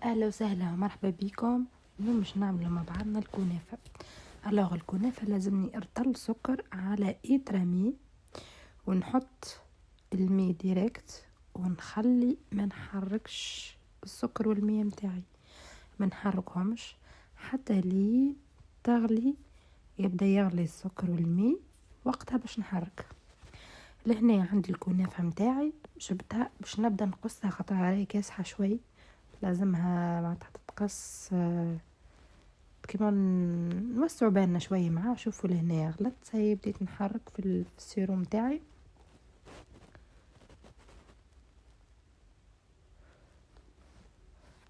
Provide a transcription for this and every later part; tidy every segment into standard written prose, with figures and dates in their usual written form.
اهلا وسهلا ومرحبا بكم. اليوم باش نعملوا مع بعضنا الكنافه. الكنافه لازمني ارطل سكر على رامي، ونحط المي ديريكت ونخلي ما نحركش السكر والمية متاعي، ما نحركهمش حتى لي تغلي، يبدا يغلي السكر والمي، وقتها باش نحرك. لهنا عندي الكنافه متاعي جبتها باش نبدا نقصها، خاطر راهي كاسحه شوي، لازمها معناتها تتقص كيما نوسعوا بالنا شويه معاه. شوفوا لهنا غلطت، هي بديت نحرك في السيروم تاعي.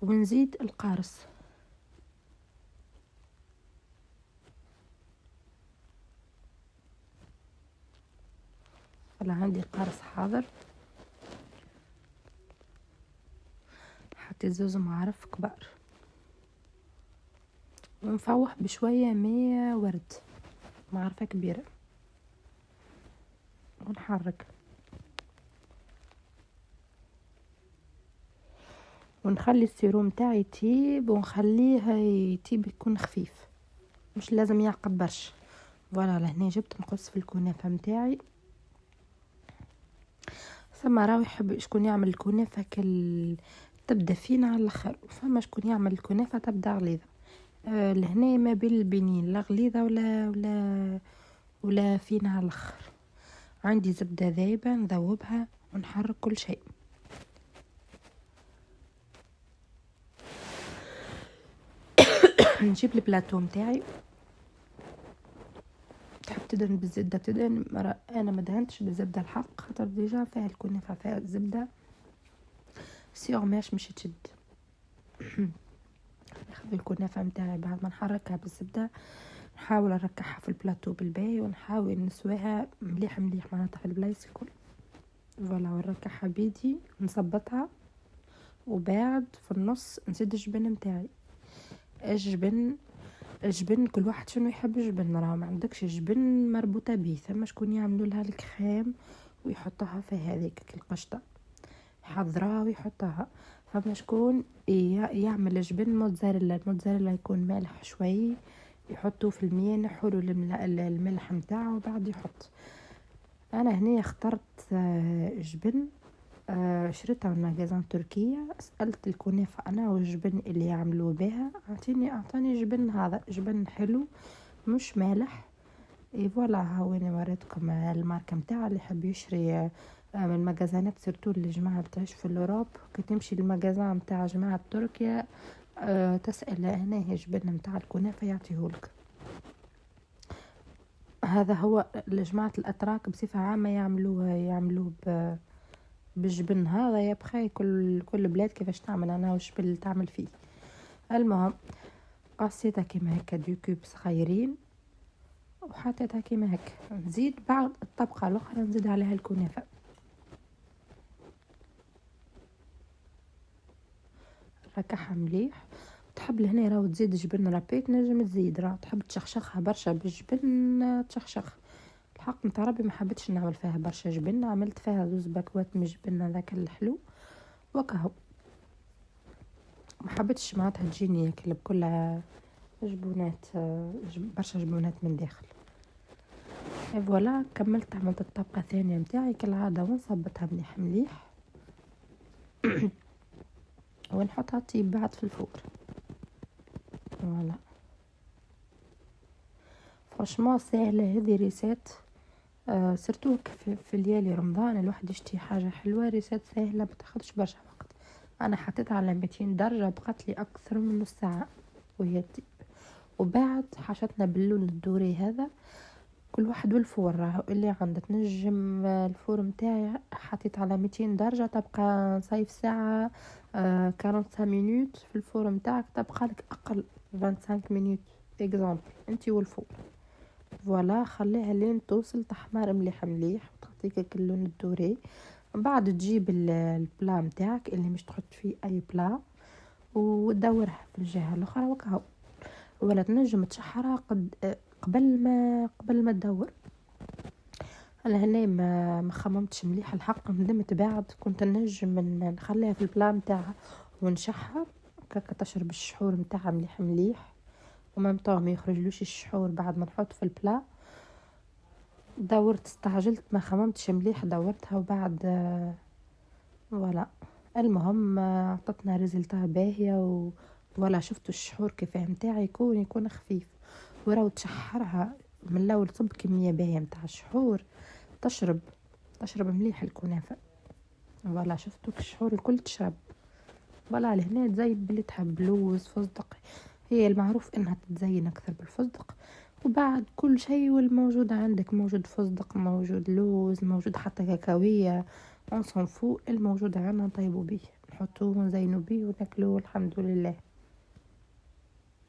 ونزيد القارص، ولا عندي قارص حاضر، حطيت زوز معارف كبار، ونفوح بشويه مية ورد، معرفه كبيره، ونحرك ونخلي السيروم تاعي يطيب، ونخليه يطيب يكون خفيف، مش لازم يعقب برشا. فوالا لهنا جبت نقص في الكنافه متاعي. ثم راهو يحب شكون يعمل الكنافه تبدا فينا على الاخر، فما شكون يعمل الكنافه تبدا غليظه. لهنا ما بين البنين، لا غليظه ولا فينا على الاخر. عندي زبده ذايبه نذوبها ونحرك كل شيء. نجيب البلاطو متاعي، تحب تدهن بالزبده تدهن، انا ما دهنتش بالزبده الحق، خاطر ديجا فيها الكنافه فيها الزبده سيغ مش تشد. ناخذ الكنافه متاعي بعد ما نحركها بالزبده، نحاول نركعها في البلاطو بالباهي، ونحاول نسويها مليح مليح معناتها في البلايص الكل. فوالا ونركعها بيدي نظبطها، وبعد في النص نزيد الجبن متاعي. الجبن كل واحد شنو يحب الجبن، راه ما عندكش جبن مربوطه به، ثم شكون يعملوا لها الكريم ويحطها في هذيك القشطه حضرها ويحطها. فما شكون يعمل جبن موتزاريلا، الموتزاريلا يكون مالح شوي، يحطوه في المياه، نحولوا الملح متاعه وبعد يحط. انا هنا اخترت جبن شريتها من مجازان تركيا. سألت الكنافة انا والجبن اللي يعملوا بها، اعطاني جبن، هذا جبن حلو مش مالح. فوالا هاوين وريتكم الماركة متاعها، اللي يحب يشري من المجازانات سيرتو اللي جماعة تعيش في الأوروب، كي تمشي للمجازان متاع جماعة تركيا تسأل هنا هي جبن متاع الكنافة يعطيهولك. هذا هو لجماعة الأتراك بصفة عامة يعملوه بالجبن هذا. يبخي كل بلاد كيفاش تعمل، أنا والجبن اللي تعمل فيه. المهم قصيتها كيما هكا دو كوب صغيرين، وحطيتها كيما هكا. نزيد بعد الطبقة الأخرى نزيد عليها الكنافة، ركعها مليح. تحب لهنا راهو تزيد جبن رابيت نجم تزيد، راهو تحب تشخشخها برشا بالجبن تشخشخ. الحق نتاع ربي ما حبيتش نعمل فيها برشا جبن، عملت فيها زوز باكوات من الجبن هذاك الحلو وكهو. ما حبيتش معناتها تجيني كل بكل جبونات، برشا جبونات من داخل. فوالا كملت، عملت الطبقة الثانية متاعي كالعادة ونصبتها مليح مليح ونحطها طيب بعد في الفور. فوالا فرشمون سهلة هذه ريسات، سرتو في ليالي رمضان الواحد يشتي حاجة حلوة، ريسات سهلة بتاخدش برشا وقت. انا حطيتها على 200 درجة بقت لي اكثر من نص ساعة وهي طيب. وبعد حشتنا باللون الدوري هذا، كل واحد والفور راهو اللي عنده تنجم. الفور متاعي حطيت على 200 درجة تبقى صيف ساعة 45 مينوت، في الفور متاعك تبقى لك اقل 25 مينوت اكزامبل انتي والفور. فوالا خليها لين توصل تحمر مليح مليح وتعطيك اللون الدوري. بعد تجيب البلا متاعك اللي مش تحط فيه اي بلا، وتدورها في الجهة الاخرى وكهو. ولا تنجم تشحرها قبل ما تدور. انا هنا ما خممتش مليح الحق، ندمت بعد كنت نجم نخليها في البلا متاعها ونشحر هكاكا تشرب الشحور متاعها مليح مليح، وممتوع ما يخرجلوش الشحور بعد ما نحط في البلا. دورت استعجلت ما خممتش مليح دورتها وبعد ولا المهم عطتنا ريزلتها باهية ولا شفتوا الشحور كيفاه متاعي يكون خفيف، ورا تشحرها من الاول صب كمية باهية متاع الشحور تشرب مليح الكنافة. ولا شفتوا الشحور الكل تشرب، ولا لهنا تزين باللي تحب لوز فستق، هي المعروف انها تتزين اكثر بالفستق. وبعد كل شيء والموجود عندك، موجود فستق موجود لوز موجود حتى كاكاوية فوق الموجود عندنا نطيبوا بيه نحطوه ونزينوا بيه وناكلوه الحمد لله.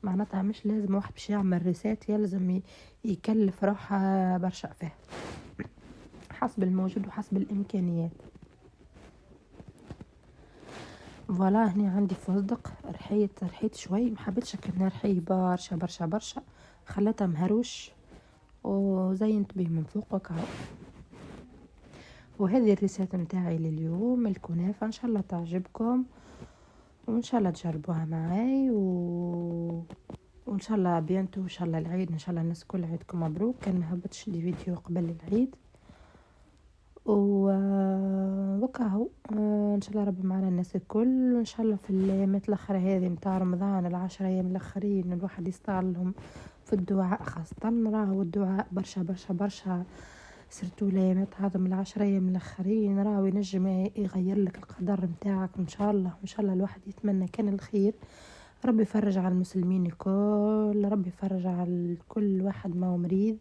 معناتها مش لازم واحد باش يعمل ريسات يلزم يكلف روحه برشا فيه، حسب الموجود وحسب الامكانيات. فوالا هني عندي فستق رحيت شوي، محبتش كنا رحيه برشا برشا برشا، خلتها مهروش وزينت به من فوق وكهو. وهذه الريسيت متاعي لليوم الكنافة، ان شاء الله تعجبكم وان شاء الله تجربوها معي وان شاء الله بيانتو ان شاء الله العيد، ان شاء الله الناس كل عيدكم مبروك. كان ما هبطش دي فيديو قبل العيد وكهو ان شاء الله ربي معنا الناس الكل، وان شاء الله في الايامات الاخرى هذه متاع رمضان ال10 ايام الاخرين الواحد يستغلهم في الدعاء، خاصة راهو الدعاء برشا برشا برشا سرتو الايامات هذا من ال10 ايام الاخرين راهو ينجم يغير لك القدر متاعك ان شاء الله. وان شاء الله الواحد يتمنى كان الخير، ربي يفرج على المسلمين الكل، ربي يفرج على كل واحد ما هو مريض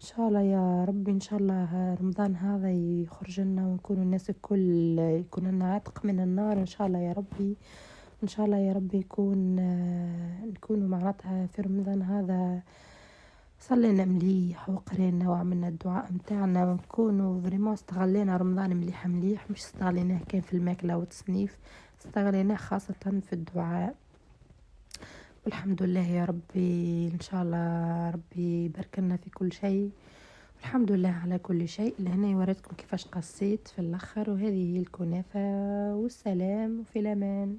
ان شاء الله يا ربي. ان شاء الله رمضان هذا يخرج لنا ونكون الناس الكل يكون لنا عتق من النار ان شاء الله يا ربي. ان شاء الله يا ربي نكونوا معناتها في رمضان هذا صلينا مليح وقرينا وعملنا الدعاء متاعنا، ونكونوا فريمون استغلينا رمضان مليح مليح، مش استغليناه كان في الماكلة والتصنيف، استغليناه خاصة في الدعاء. والحمد لله يا ربي ان شاء الله ربي يبارك لنا في كل شيء، الحمد لله على كل شيء. لهنا وريتكم كيفاش قصيت في الاخر، وهذه هي الكنافة والسلام وفي الامان.